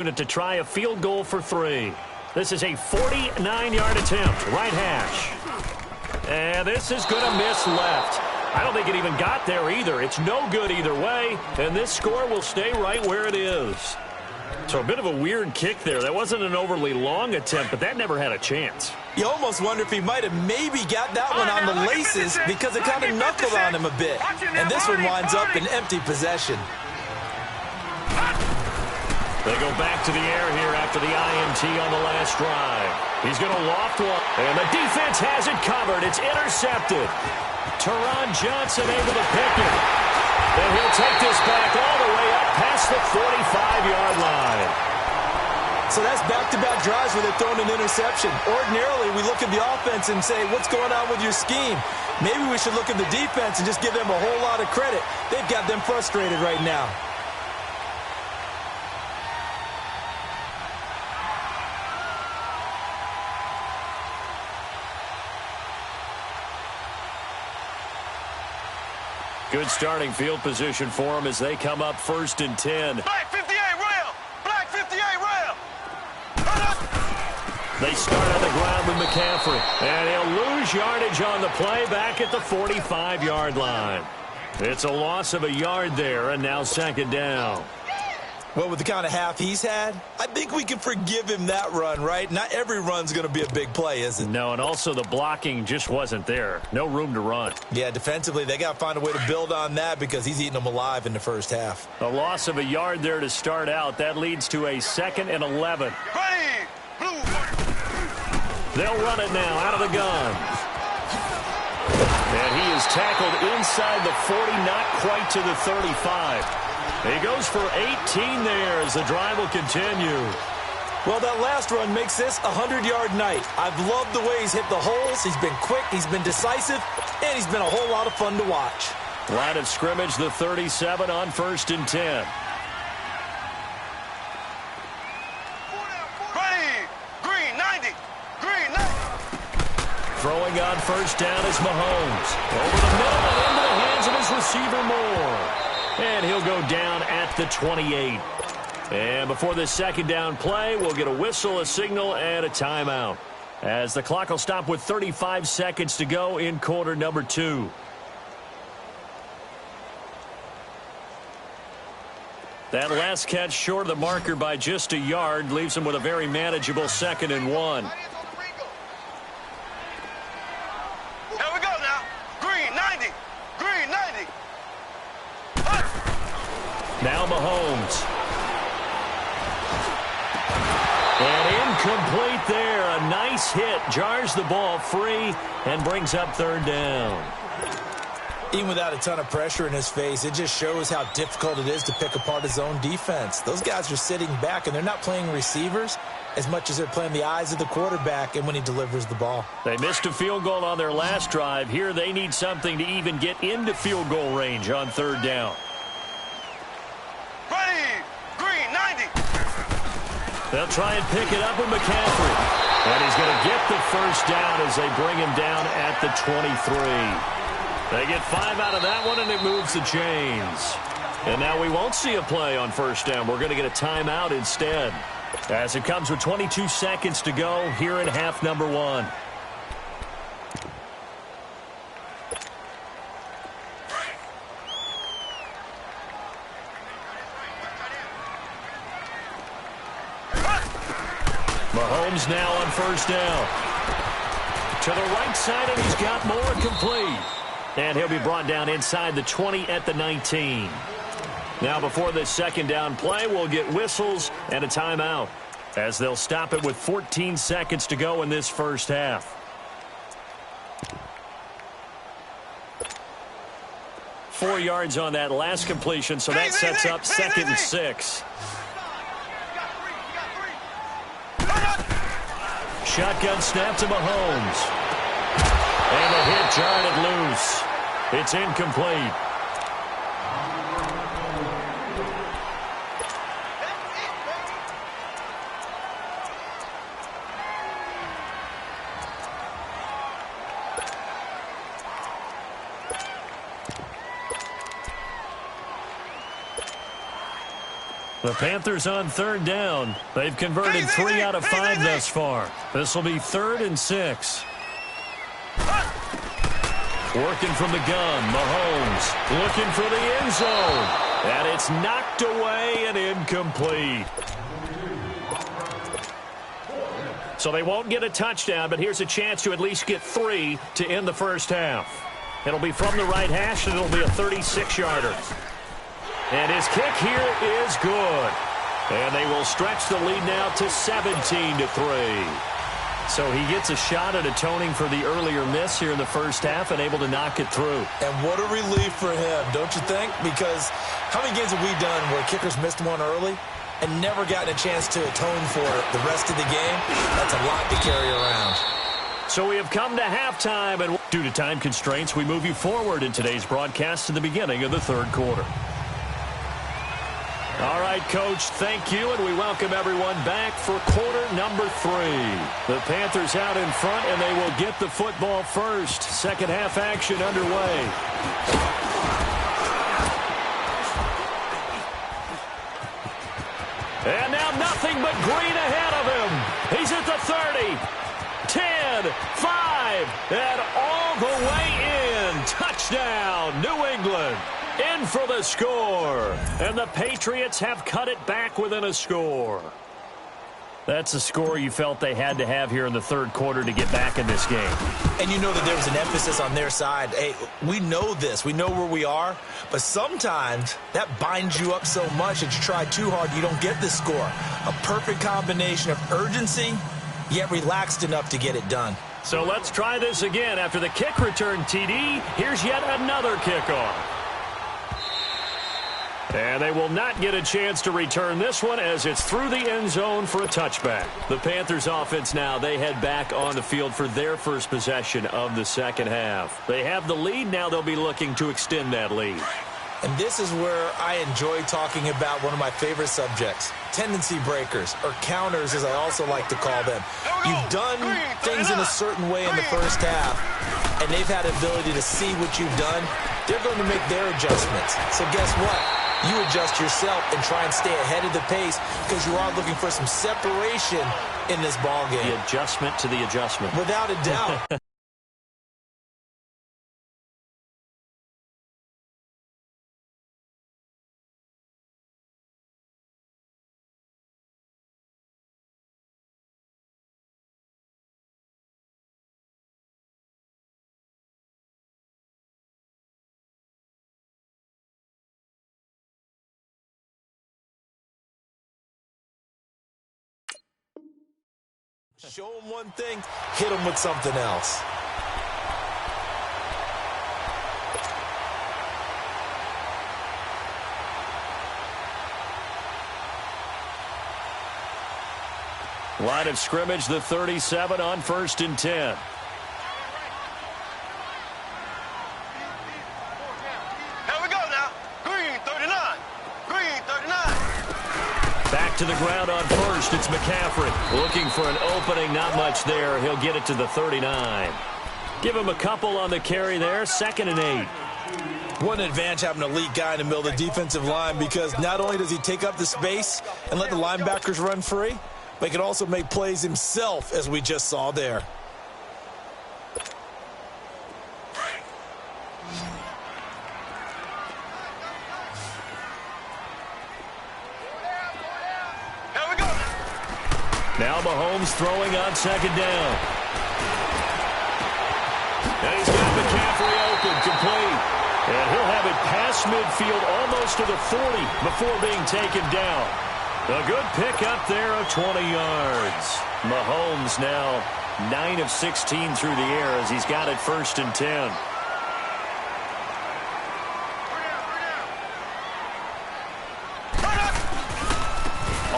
To try a field goal for 3. This is a 49-yard attempt, right hash. And this is going to miss left. I don't think it even got there either. It's no good either way, and this score will stay right where it is. So a bit of a weird kick there. That wasn't an overly long attempt, but that never had a chance. You almost wonder if he might have maybe got that one on the laces because it kind of knuckled on him a bit. And this one winds up in empty possession. They go back to the air here after the INT on the last drive. He's going to loft one, and the defense has it covered. It's intercepted. Teron Johnson able to pick it. And he'll take this back all the way up past the 45-yard line. So that's back-to-back drives where they're throwing an interception. Ordinarily, we look at the offense and say, what's going on with your scheme? Maybe we should look at the defense and just give them a whole lot of credit. They've got them frustrated right now. Good starting field position for them as they come up 1st and 10. Black 58 rail! Black 58 rail! They start on the ground with McCaffrey. And he'll lose yardage on the play back at the 45-yard line. It's a loss of a yard there, and now 2nd down. Well, with the kind of half he's had, I think we can forgive him that run, right? Not every run's going to be a big play, is it? No, and also the blocking just wasn't there. No room to run. Yeah, defensively, they got to find a way to build on that because he's eating them alive in the first half. A loss of a yard there to start out. That leads to a 2nd and 11. They'll run it now out of the gun. And he is tackled inside the 40, not quite to the 35. He goes for 18 there as the drive will continue. Well, that last run makes this a 100-yard night. I've loved the way he's hit the holes. He's been quick, he's been decisive, and he's been a whole lot of fun to watch. Line of scrimmage, the 37 on 1st and 10. Ready! Green 90! Green 90! Throwing on 1st down is Mahomes. Over the middle and into the hands of his receiver Moore. And he'll go down at the 28. And before this 2nd down play, we'll get a whistle, a signal, and a timeout. As the clock will stop with 35 seconds to go in quarter number 2. That last catch short of the marker by just a yard leaves him with a very manageable 2nd and 1. Here we go now. Green 90! Green 90! Now Mahomes. And incomplete there. A nice hit. Jars the ball free and brings up 3rd down. Even without a ton of pressure in his face, it just shows how difficult it is to pick apart his own defense. Those guys are sitting back, and they're not playing receivers as much as they're playing the eyes of the quarterback and when he delivers the ball. They missed a field goal on their last drive. Here they need something to even get into field goal range on 3rd down. Ready! Green 90! They'll try and pick it up with McCaffrey. And he's going to get the 1st down as they bring him down at the 23. They get 5 out of that one, and it moves the chains. And now we won't see a play on 1st down. We're going to get a timeout instead. As it comes with 22 seconds to go here in half number 1. Mahomes now on 1st down. To the right side, and he's got Moore complete. And he'll be brought down inside the 20 at the 19. Now before this 2nd down play, we'll get whistles and a timeout as they'll stop it with 14 seconds to go in this first half. Four yards on that last completion, so that sets up 2nd and 6. Shotgun snap to Mahomes. And the hit jarred it loose. It's incomplete. The The Panthers on third down. They've converted 3 out of 5 thus far. This will be 3rd and 6. Working from the gun, Mahomes looking for the end zone. And it's knocked away and incomplete. So they won't get a touchdown, but here's a chance to at least get 3 to end the first half. It'll be from the right hash, and it'll be a 36-yarder. And his kick here is good. And they will stretch the lead now to 17-3. So he gets a shot at atoning for the earlier miss here in the first half and able to knock it through. And what a relief for him, don't you think? Because how many games have we done where kickers missed one early and never gotten a chance to atone for it the rest of the game? That's a lot to carry around. So we have come to halftime, and due to time constraints, we move you forward in today's broadcast to the beginning of the third quarter. All right, Coach, thank you, and we welcome everyone back for quarter number 3. The Panthers out in front, and they will get the football first. Second half action underway. And now nothing but green ahead of him. He's at the 30, 10, 5, and all the way in. Touchdown, New England. In for the score. And the Patriots have cut it back within a score. That's a score you felt they had to have here in the third quarter to get back in this game. And you know that there was an emphasis on their side. Hey, we know this. We know where we are. But sometimes that binds you up so much that you try too hard, you don't get the score. A perfect combination of urgency, yet relaxed enough to get it done. So let's try this again. After the kick return, TD, here's yet another kickoff. And they will not get a chance to return this one as it's through the end zone for a touchback. The Panthers offense now, they head back on the field for their first possession of the second half. They have the lead. Now they'll be looking to extend that lead. And this is where I enjoy talking about one of my favorite subjects, tendency breakers, or counters as I also like to call them. You've done things in a certain way in the first half, and they've had the ability to see what you've done. They're going to make their adjustments. So guess what? You adjust yourself and try and stay ahead of the pace because you are looking for some separation in this ball game. The adjustment to the adjustment. Without a doubt. Show them one thing, hit them with something else. Line of scrimmage, the 37 on 1st and 10. Here we go now. Green 39. Green 39. Back to the ground on first. It's McCaffrey looking for an opening. Not much there. He'll get it to the 39. Give him a couple on the carry there. 2nd and 8. What an advantage having an elite guy in the middle of the defensive line because not only does he take up the space and let the linebackers run free, but he can also make plays himself as we just saw there. Now Mahomes throwing on 2nd down. And he's got McCaffrey open, complete. And he'll have it past midfield almost to the 40 before being taken down. A good pick up there of 20 yards. Mahomes now 9 of 16 through the air as he's got it 1st and 10.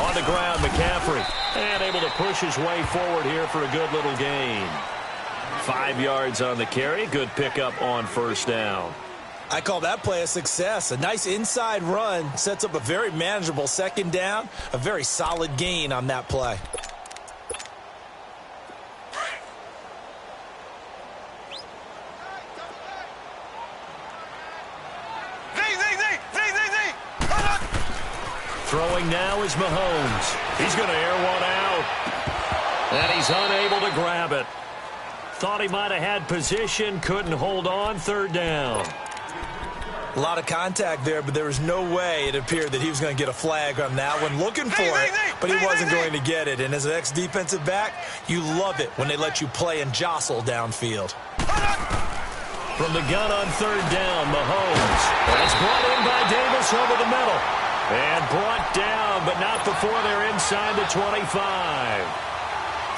On the ground, McCaffrey. And able to push his way forward here for a good little gain. 5 yards on the carry. Good pickup on 1st down. I call that play a success. A nice inside run sets up a very manageable 2nd down. A very solid gain on that play. Throwing now is Mahomes. He's going to air one out. And he's unable to grab it. Thought he might have had position, couldn't hold on, third down. A lot of contact there, but there was no way it appeared that he was going to get a flag on that one. Looking for it, but he wasn't going to get it. And as an ex-defensive back, you love it when they let you play and jostle downfield. From the gun on third down, Mahomes. That's brought in by Davis over the middle. And brought down, but not before they're inside the 25.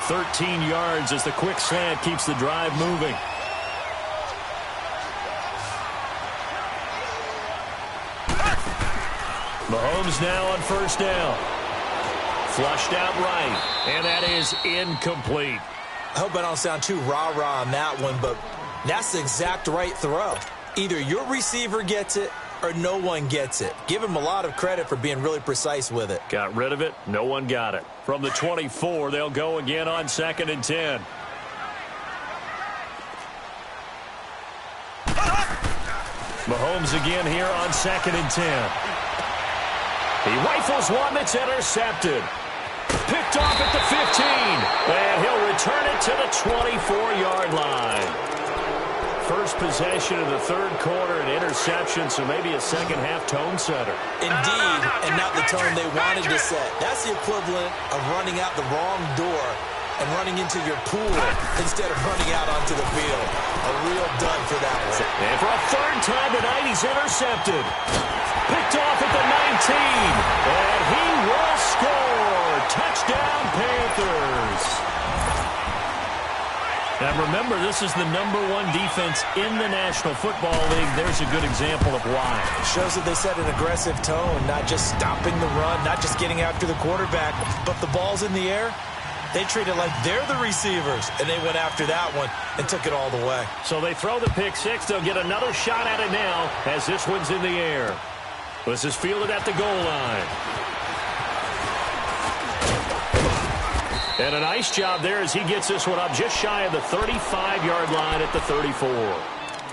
13 yards as the quick slant keeps the drive moving. Mahomes now on first down. Flushed out right, and that is incomplete. I hope I don't sound too rah-rah on that one, but that's the exact right throw. Either your receiver gets it or no one gets it. Give him a lot of credit for being really precise with it. Got rid of it. No one got it. From the 24, they'll go again on 2nd and 10. Mahomes again here on 2nd and 10. He rifles one that's intercepted. Picked off at the 15. And he'll return it to the 24-yard line. First possession of the third quarter, an interception, so maybe a second-half tone setter. Indeed, and not the tone they wanted to set. That's the equivalent of running out the wrong door and running into your pool instead of running out onto the field. A real dud for that one. And for a third time tonight, he's intercepted. Picked off at the 19. And he will score. Touchdown, Panthers. And remember, this is the #1 defense in the National Football League. There's a good example of why. Shows that they set an aggressive tone, not just stopping the run, not just getting after the quarterback, but the ball's in the air. They treat it like they're the receivers, and they went after that one and took it all the way. So they throw the pick six. They'll get another shot at it now as this one's in the air. This is fielded at the goal line. And a nice job there as he gets this one up just shy of the 35-yard line at the 34.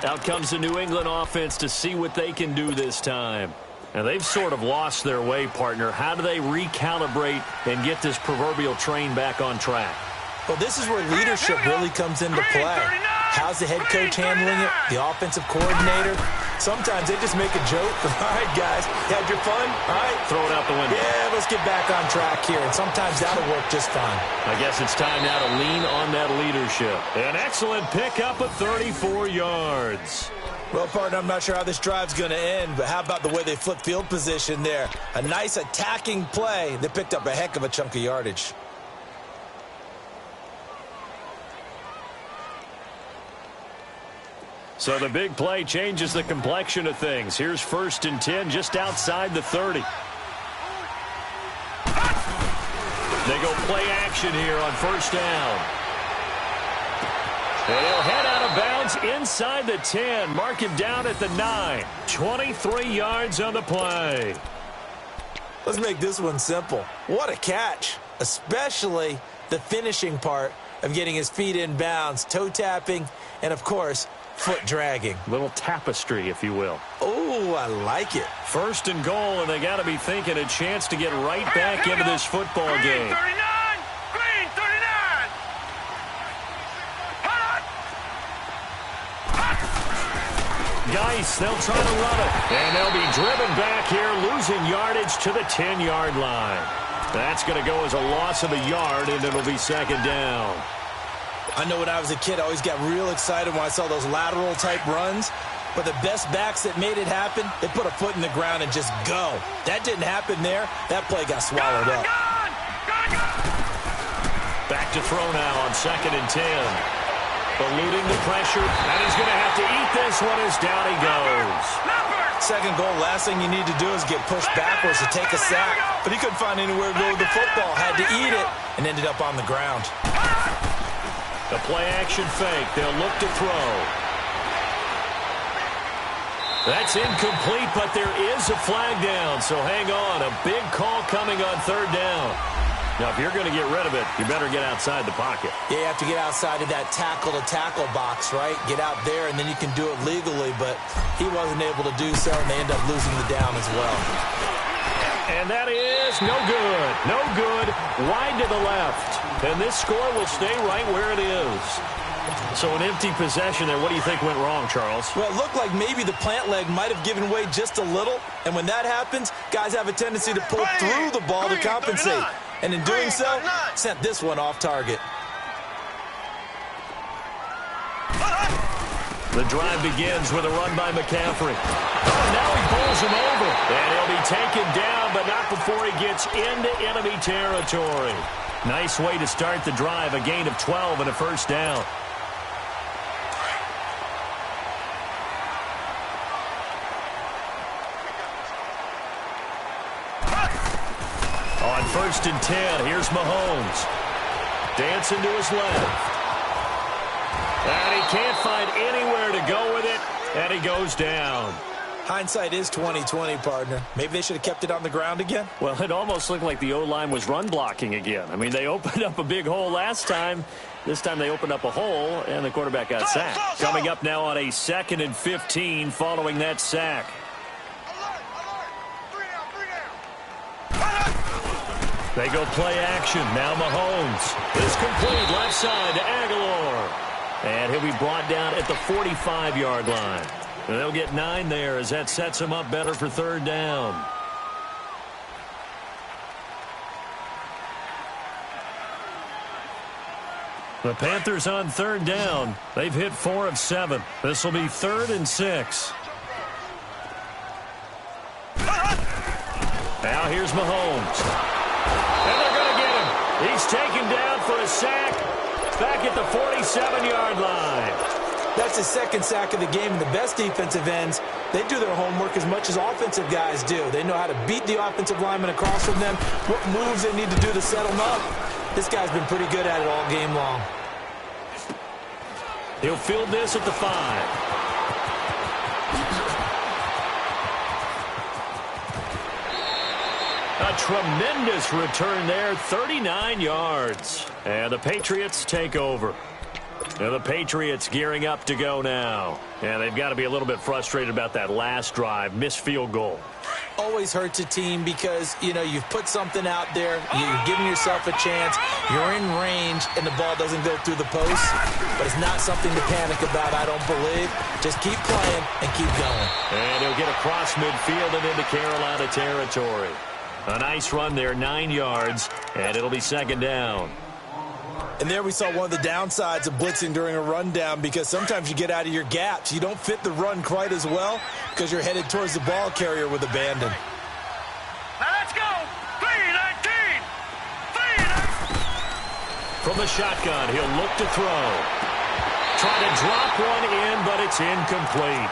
Out comes the New England offense to see what they can do this time. And they've sort of lost their way, partner. How do they recalibrate and get this proverbial train back on track? Well, this is where leadership really comes into play. How's the head coach handling it? The offensive coordinator? Sometimes they just make a joke. All right, guys, you had your fun? All right. Throw it out the window. Yeah, let's get back on track here. And sometimes that'll work just fine. I guess it's time now to lean on that leadership. An excellent pickup of 34 yards. Well, partner, I'm not sure how this drive's going to end, but how about the way they flip field position there? A nice attacking play that picked up a heck of a chunk of yardage. So the big play changes the complexion of things. Here's 1st and 10 just outside the 30. They go play action here on 1st down. And he'll head out of bounds inside the 10. Mark him down at the 9. 23 yards on the play. Let's make this one simple. What a catch, especially the finishing part of getting his feet in bounds, toe tapping, and, of course, foot dragging. Little tapestry, if you will. Oh, I like it. 1st and goal, and they got to be thinking a chance to get right back into this football game. 39! Green, 39! Geis, they'll try to run it. And they'll be driven back here, losing yardage to the 10-yard line. That's going to go as a loss of a yard, and it'll be 2nd down. I know when I was a kid, I always got real excited when I saw those lateral-type runs. But the best backs that made it happen, they put a foot in the ground and just go. That didn't happen there. That play got swallowed up. Back to throw now on 2nd and 10. Eluding the pressure, and he's going to have to eat this one as down he goes. 2nd goal, last thing you need to do is get pushed backwards to take a sack. But he couldn't find anywhere to go with the football, had to eat it, and ended up on the ground. The play-action fake. They'll look to throw. That's incomplete, but there is a flag down, so hang on. A big call coming on 3rd down. Now, if you're going to get rid of it, you better get outside the pocket. Yeah, you have to get outside of that tackle-to-tackle box, right? Get out there, and then you can do it legally, but he wasn't able to do so, and they end up losing the down as well. And that is no good. No good. Wide to the left. And this score will stay right where it is. So an empty possession there. What do you think went wrong, Charles? Well, it looked like maybe the plant leg might have given way just a little. And when that happens, guys have a tendency to pull through the ball to compensate. And in doing so, sent this one off target. The drive begins with a run by McCaffrey. Oh, now he pulls him over. And he'll be taken down, but not before he gets into enemy territory. Nice way to start the drive. A gain of 12 and a first down. On 1st and 10, here's Mahomes. Dancing to his left. And he can't find anywhere to go with it, and he goes down. Hindsight is 20/20, partner. Maybe they should have kept it on the ground again. Well, it almost looked like the O-line was run blocking again. I mean, they opened up a big hole last time. This time they opened up a hole, and the quarterback got sacked. Coming up now on a 2nd and 15 following that sack. They go play action. Now Mahomes is complete left side to Aguilar. And he'll be brought down at the 45-yard line. And they'll get 9 there as that sets him up better for 3rd down. The Panthers on 3rd down. They've hit 4 of 7. This will be 3rd and 6. Now here's Mahomes. And they're going to get him. He's taken down for a sack. Back at the 47-yard line. That's his 2nd sack of the game. And the best defensive ends, they do their homework as much as offensive guys do. They know how to beat the offensive lineman across from them, what moves they need to do to set them up. This guy's been pretty good at it all game long. He'll field this at the 5. A tremendous return there, 39 yards. And the Patriots take over. And the Patriots gearing up to go now. And they've got to be a little bit frustrated about that last drive, missed field goal. Always hurts a team because, you know, you've put something out there, you're giving yourself a chance, you're in range, and the ball doesn't go through the post. But it's not something to panic about, I don't believe. Just keep playing and keep going. And he'll get across midfield and into Carolina territory. A nice run there, 9 yards, and it'll be 2nd down. And there we saw one of the downsides of blitzing during a rundown because sometimes you get out of your gaps. You don't fit the run quite as well because you're headed towards the ball carrier with abandon. Now let's go. 3-19. From the shotgun, he'll look to throw. Try to drop one in, but it's incomplete.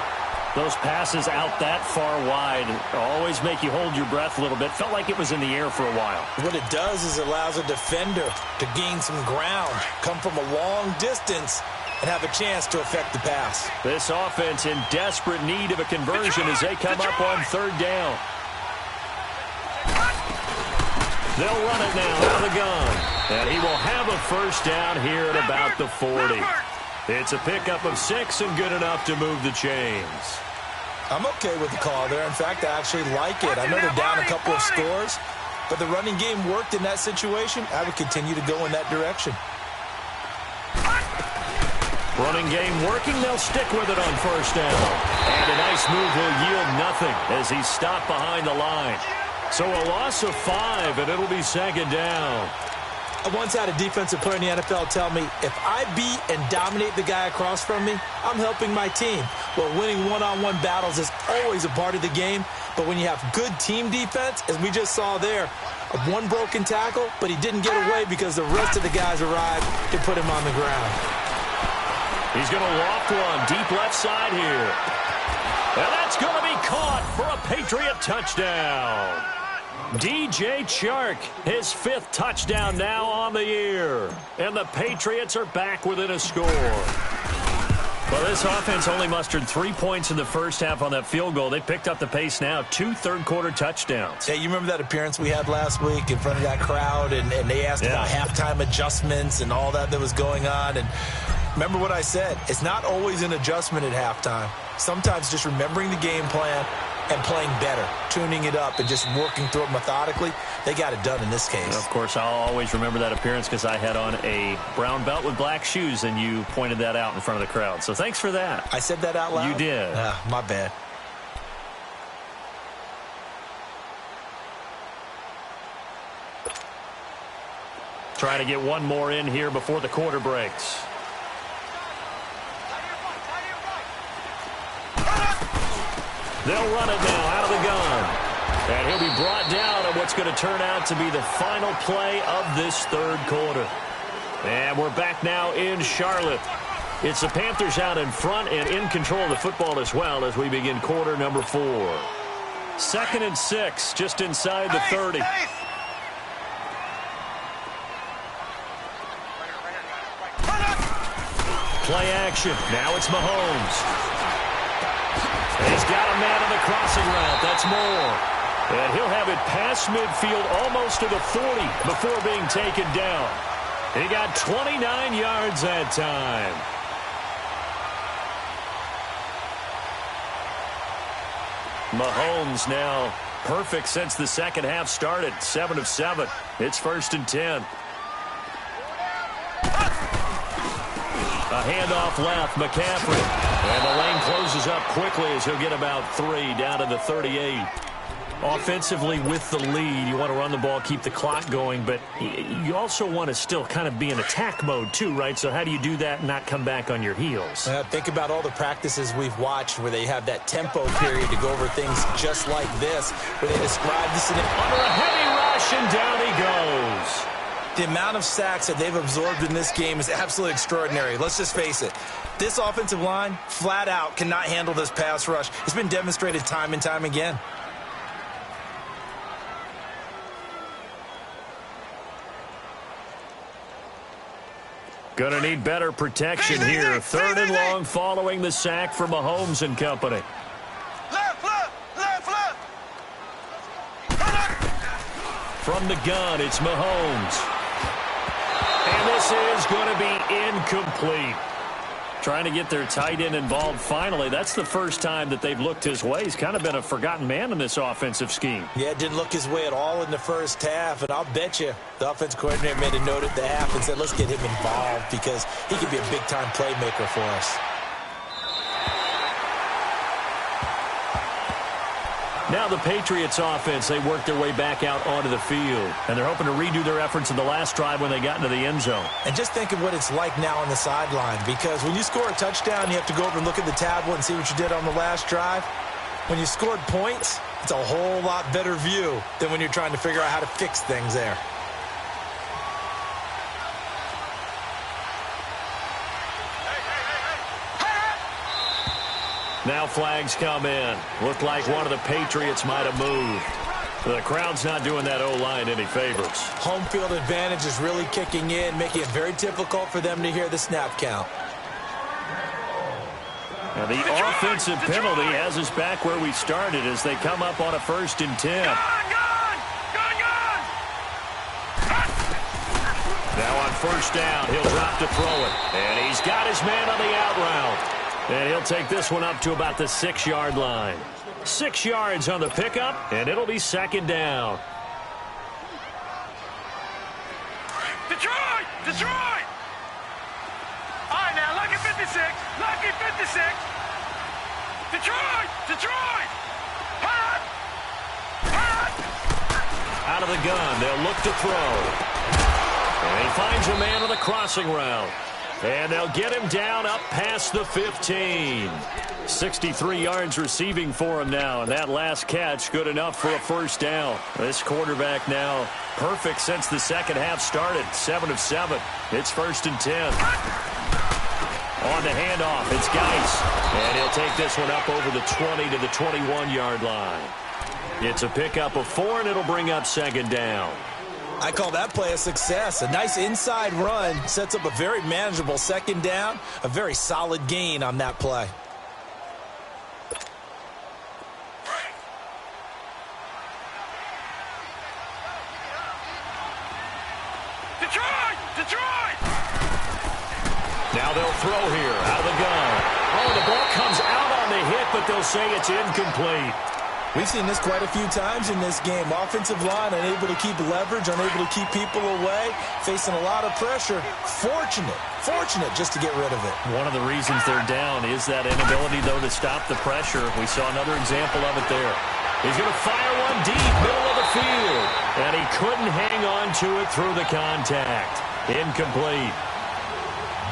Those passes out that far wide always make you hold your breath a little bit. Felt like it was in the air for a while. What it does is it allows a defender to gain some ground, come from a long distance, and have a chance to affect the pass. This offense in desperate need of a conversion as they come up on 3rd down. They'll run it now out of the gun. And he will have a first down here at about the 40. It's a pickup of 6 and good enough to move the chains. I'm okay with the call there. In fact, I actually like it. I know they're down a couple of scores, but the running game worked in that situation. I would continue to go in that direction. Running game working. They'll stick with it on 1st down. And a nice move will yield nothing as he's stopped behind the line. So a loss of 5, and it'll be 2nd down. I once had a defensive player in the NFL tell me, if I beat and dominate the guy across from me, I'm helping my team. Well, winning one-on-one battles is always a part of the game, but when you have good team defense, as we just saw there, one broken tackle, but he didn't get away because the rest of the guys arrived to put him on the ground. He's going to loft one deep left side here. And that's going to be caught for a Patriot touchdown. DJ Chark, his 5th touchdown now on the year. And the Patriots are back within a score. Well, this offense only mustered 3 points in the first half on that field goal. They picked up the pace now, 2 third-quarter touchdowns. Yeah, you remember that appearance we had last week in front of that crowd, and they asked about halftime adjustments and all that was going on. And remember what I said, it's not always an adjustment at halftime. Sometimes just remembering the game plan and playing better, tuning it up and just working through it methodically. They got it done in this case. Of course, I'll always remember that appearance because I had on a brown belt with black shoes, and you pointed that out in front of the crowd. So thanks for that. I said that out loud? You did. My bad. Try to get one more in here before the quarter breaks. They'll run it now out of the gun. And he'll be brought down on what's going to turn out to be the final play of this third quarter. And we're back now in Charlotte. It's the Panthers out in front and in control of the football as well as we begin quarter number 4. 2nd and 6, just inside the 30. Play action. Now it's Mahomes. He's got a man on the crossing route. That's Moore. And he'll have it past midfield almost to the 40 before being taken down. He got 29 yards that time. Mahomes now perfect since the second half started. 7 of 7. It's 1st and 10. A handoff left, McCaffrey. And the lane closes up quickly as he'll get about 3 down to the 38. Offensively with the lead, you want to run the ball, keep the clock going, but you also want to still kind of be in attack mode too, right? So how do you do that and not come back on your heels? Think about all the practices we've watched where they have that tempo period to go over things just like this, where they describe this under a heavy rush, and down he goes. The amount of sacks that they've absorbed in this game is absolutely extraordinary. Let's just face it. This offensive line, flat out, cannot handle this pass rush. It's been demonstrated time and time again. Going to need better protection here. 3rd and long following the sack from Mahomes and company. Left. From the gun, it's Mahomes. And this is going to be incomplete. Trying to get their tight end involved finally. That's the first time that they've looked his way. He's kind of been a forgotten man in this offensive scheme. Yeah, didn't look his way at all in the first half. And I'll bet you the offensive coordinator made a note at the half and said, let's get him involved because he could be a big-time playmaker for us. Now the Patriots offense, they work their way back out onto the field. And they're hoping to redo their efforts in the last drive when they got into the end zone. And just think of what it's like now on the sideline. Because when you score a touchdown, you have to go over and look at the tablet and see what you did on the last drive. When you scored points, it's a whole lot better view than when you're trying to figure out how to fix things there. Now flags come in. Looked like one of the Patriots might have moved. The crowd's not doing that O-line any favors. Home field advantage is really kicking in, making it very difficult for them to hear the snap count. Now the offensive penalty has us back where we started as they come up on a 1st and 10. Now on 1st down, he'll drop to throw it. And he's got his man on the out route. And he'll take this one up to about the 6-yard line. 6 yards on the pickup, and it'll be 2nd down. Detroit! All right, now, lucky 56. Detroit! Hot! Out of the gun, they'll look to throw. And he finds a man on the crossing route. And they'll get him down up past the 15. 63 yards receiving for him now. And that last catch good enough for a 1st down. This quarterback now perfect since the second half started. 7 of 7. It's 1st and 10. On the handoff, it's Geis. And he'll take this one up over the 20 to the 21-yard line. It's a pickup of 4, and it'll bring up 2nd down. I call that play a success. A nice inside run sets up a very manageable 2nd down. A very solid gain on that play. Detroit! Now they'll throw here out of the gun. Oh, the ball comes out on the hit, but they'll say it's incomplete. We've seen this quite a few times in this game. Offensive line unable to keep leverage, unable to keep people away, facing a lot of pressure. Fortunate just to get rid of it. One of the reasons they're down is that inability, though, to stop the pressure. We saw another example of it there. He's going to fire one deep, middle of the field. And he couldn't hang on to it through the contact. Incomplete.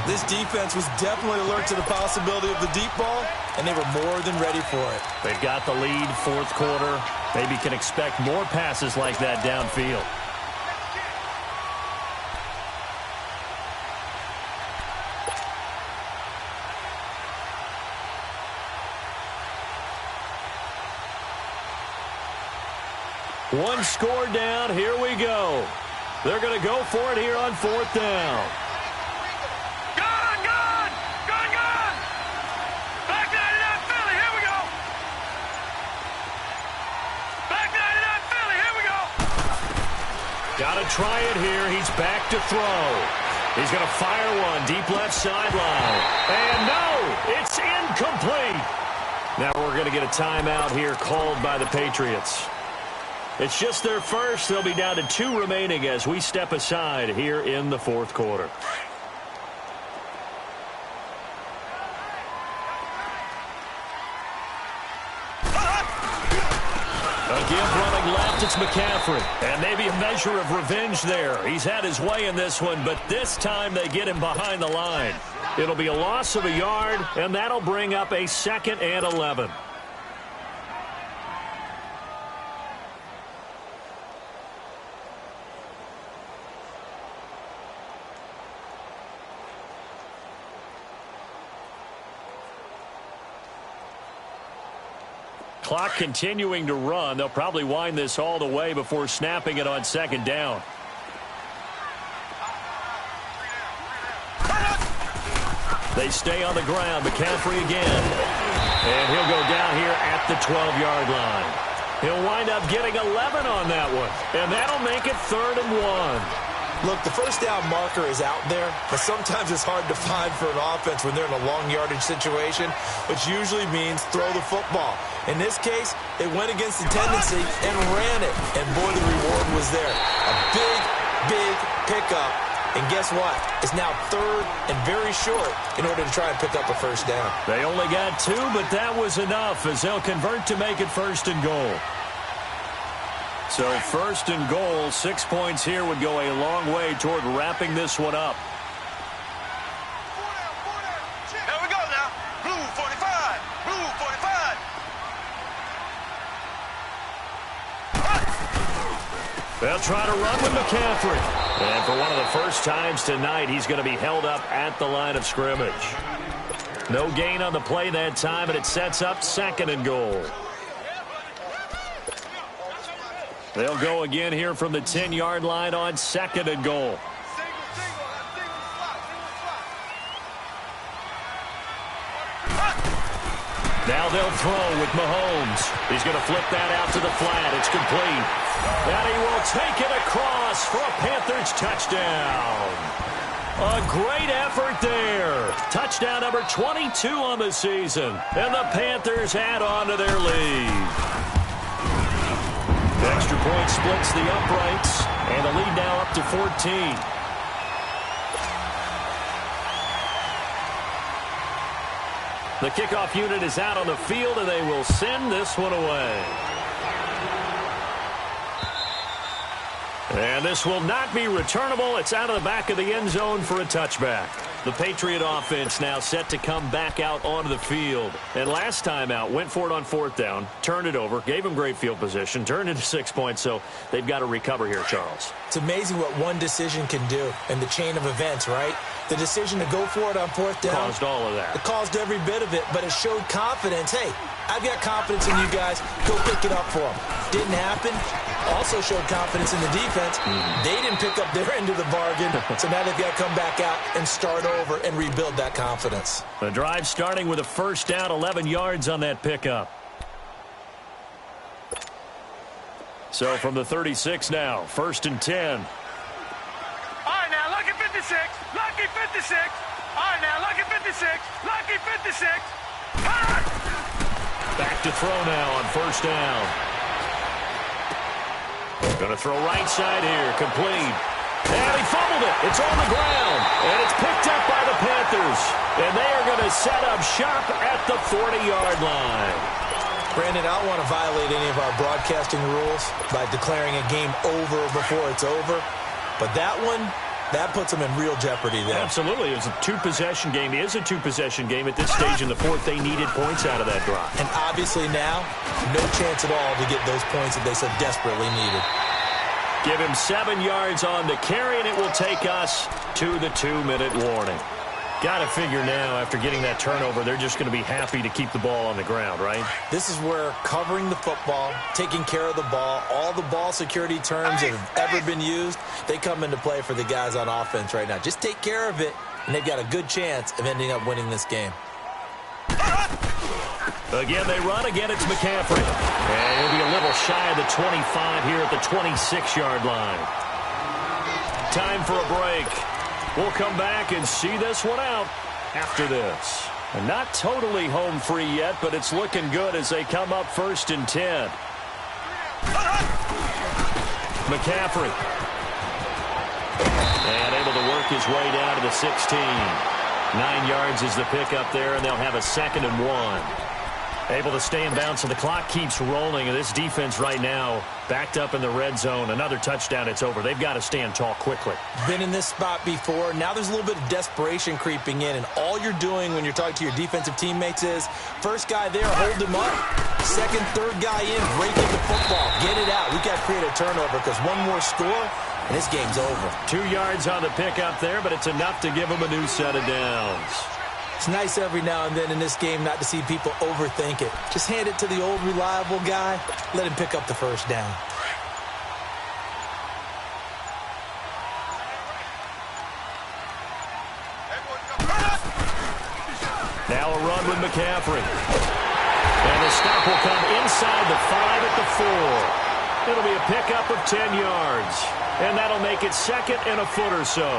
This defense was definitely alert to the possibility of the deep ball, and they were more than ready for it. They've got the lead, fourth quarter. Maybe can expect more passes like that downfield. One score down. Here we go. They're going to go for it here on fourth down. Got to try it here. He's back to throw. He's going to fire one deep left sideline. And no, it's incomplete. Now we're going to get a timeout here called by the Patriots. It's just their first. They'll be down to 2 remaining as we step aside here in the fourth quarter. Again, running left, it's McCaffrey. And maybe a measure of revenge there. He's had his way in this one, but this time they get him behind the line. It'll be a loss of a yard, and that'll bring up a 2nd and 11. Clock continuing to run. They'll probably wind this all the way before snapping it on 2nd down. They stay on the ground. McCaffrey again. And he'll go down here at the 12-yard line. He'll wind up getting 11 on that one. And that'll make it 3rd and 1. Look, the first down marker is out there, but sometimes it's hard to find for an offense when they're in a long yardage situation, which usually means throw the football. In this case, they went against the tendency and ran it, and boy, the reward was there. A big pickup, and guess what? It's now 3rd and very short in order to try and pick up a first down. They only got 2, but that was enough as they'll convert to make it 1st and goal. So 1st and goal, 6 points here would go a long way toward wrapping this one up. Here we go now. Blue 45. Blue 45. They'll try to run with McCaffrey. And for one of the first times tonight, he's going to be held up at the line of scrimmage. No gain on the play that time, and it sets up 2nd and goal. They'll go again here from the 10-yard line on 2nd and goal. Now they'll throw with Mahomes. He's going to flip that out to the flat. It's complete. And he will take it across for a Panthers touchdown. A great effort there. Touchdown number 22 on the season. And the Panthers add on to their lead. The extra point splits the uprights, and the lead now up to 14. The kickoff unit is out on the field, and they will send this one away. And this will not be returnable. It's out of the back of the end zone for a touchback. The Patriot offense now set to come back out onto the field. And last time out, went for it on 4th down, turned it over, gave them great field position, turned into 6 points, so they've got to recover here, Charles. It's amazing what one decision can do in the chain of events, right? The decision to go for it on 4th down. Caused all of that. It caused every bit of it, but it showed confidence. Hey, I've got confidence in you guys. Go pick it up for them. Didn't happen. Also showed confidence in the defense. They didn't pick up their end of the bargain, so now they've got to come back out and start over and rebuild that confidence. The drive starting with a 1st down, 11 yards on that pickup. So from the 36 now, 1st and 10. All right, now, lucky 56. Lucky 56. All right, now, lucky 56. Lucky 56. Back to throw now on first down. Going to throw right side here. Complete. And he fumbled it. It's on the ground. And it's picked up by the Panthers. And they are going to set up shop at the 40-yard line. Brandon, I don't want to violate any of our broadcasting rules by declaring a game over before it's over. But that one, that puts them in real jeopardy there. Absolutely. It was a two-possession game. It is a two-possession game. At this stage in the fourth, they needed points out of that drive. And obviously now, no chance at all to get those points that they so desperately needed. Give him 7 yards on the carry, and it will take us to the 2-minute warning. Got to figure now, after getting that turnover, they're just going to be happy to keep the ball on the ground, right? This is where covering the football, taking care of the ball, all the ball security terms that have ever been used, they come into play for the guys on offense right now. Just take care of it, and they've got a good chance of ending up winning this game. Again, they run. Again, it's McCaffrey. And he'll be a little shy of the 25 here at the 26-yard line. Time for a break. We'll come back and see this one out after this. And not totally home free yet, but it's looking good as they come up 1st and 10. McCaffrey. And able to work his way down to the 16. 9 yards is the pickup there, and they'll have a 2nd and 1. Able to stay in bounds, so the clock keeps rolling. And this defense right now backed up in the red zone. Another touchdown, it's over. They've got to stand tall quickly. Been in this spot before. Now there's a little bit of desperation creeping in, and all you're doing when you're talking to your defensive teammates is first guy there, hold him up. Second, third guy in, break in the football. Get it out. We've got to create a turnover because one more score, and this game's over. 2 yards on the pickup there, but it's enough to give them a new set of downs. It's nice every now and then in this game not to see people overthink it. Just hand it to the old reliable guy. Let him pick up the first down. Now a run with McCaffrey. And the stop will come inside the 5 at the 4. It'll be a pickup of 10 yards. And that'll make it 2nd and a foot or so.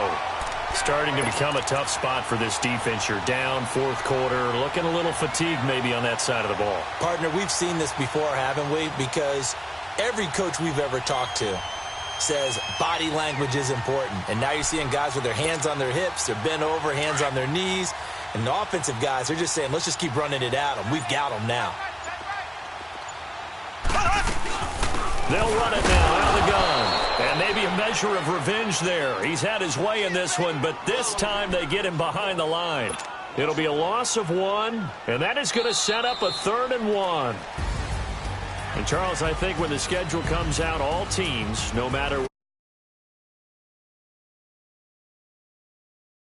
Starting to become a tough spot for this defense. You're down 4th quarter, looking a little fatigued maybe on that side of the ball. Partner, we've seen this before, haven't we? Because every coach we've ever talked to says body language is important. And now you're seeing guys with their hands on their hips, they're bent over, hands on their knees. And the offensive guys, they're just saying, let's just keep running it at them. We've got them now. They'll run it now out of the gun. And maybe a measure of revenge there. He's had his way in this one, but this time they get him behind the line. It'll be a loss of 1, and that is going to set up a 3rd and 1. And, Charles, I think when the schedule comes out, all teams, no matter